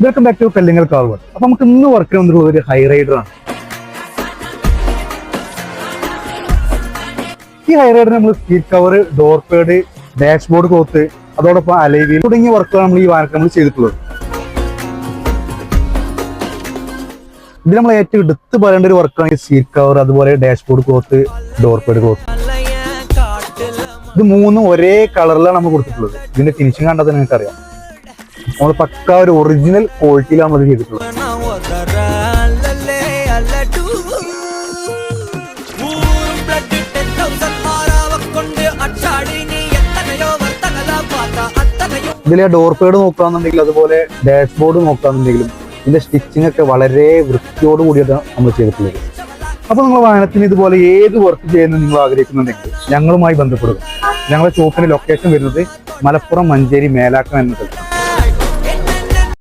Welcome back to Kallingal car world. അപ്പൊ നമുക്ക് ഇന്ന് വർക്ക് വന്നിട്ടുള്ള ഒരു ഹൈ റൈഡർ ആണ്. ഈ ഹൈ റൈഡർ നമ്മൾ seat cover, door pad, dashboard cloth, അതോടൊപ്പം അലൈവീൽ തുടങ്ങിയ വർക്കുകൾ നമ്മൾ ഈ വാഹനത്തിൽ നമ്മൾ ചെയ്തിട്ടുള്ളത്. ഇതിൽ നമ്മൾ ഏറ്റവും എടുത്ത് പറയേണ്ട ഒരു വർക്കാണ് ഈ സീറ്റ് കവർ, അതുപോലെ ഡാഷ്ബോർഡ് ക്ലോത്ത്, ഡോർ പേഡ് ക്ലോത്ത്. ഇത് മൂന്നും ഒരേ കളറിലാണ് നമ്മൾ കൊടുത്തിട്ടുള്ളത്. ഇതിന്റെ ഫിനിഷിംഗ് കണ്ടാൽ തന്നെ നിങ്ങൾക്ക് അറിയാം. നമ്മൾ പക്ക ഒരു ഒറിജിനൽ ക്വാളിറ്റിയിലാണ് നമ്മൾ ചെയ്തിട്ടുള്ളത്. ഇതിലെ ഡോർ പേഡ് നോക്കുകയാണെന്നുണ്ടെങ്കിൽ, അതുപോലെ ഡാഷ്ബോർഡ് നോക്കുകയാണെന്നുണ്ടെങ്കിലും ഇതിന്റെ സ്റ്റിച്ചിങ് ഒക്കെ വളരെ വൃത്തിയോട് കൂടിയാണ് നമ്മൾ ചെയ്തിട്ടുള്ളത്. അപ്പൊ നിങ്ങൾ വാഹനത്തിന് ഇതുപോലെ ഏത് വർക്ക് ചെയ്യുന്നത് നിങ്ങൾ ആഗ്രഹിക്കുന്നുണ്ടെങ്കിൽ ഞങ്ങളുമായി ബന്ധപ്പെടുക. ഞങ്ങളുടെ ഷോപ്പിന്റെ ലൊക്കേഷൻ വരുന്നത് മലപ്പുറം മഞ്ചേരി മേലാക്കം എന്ന സ്ഥലത്താണ്.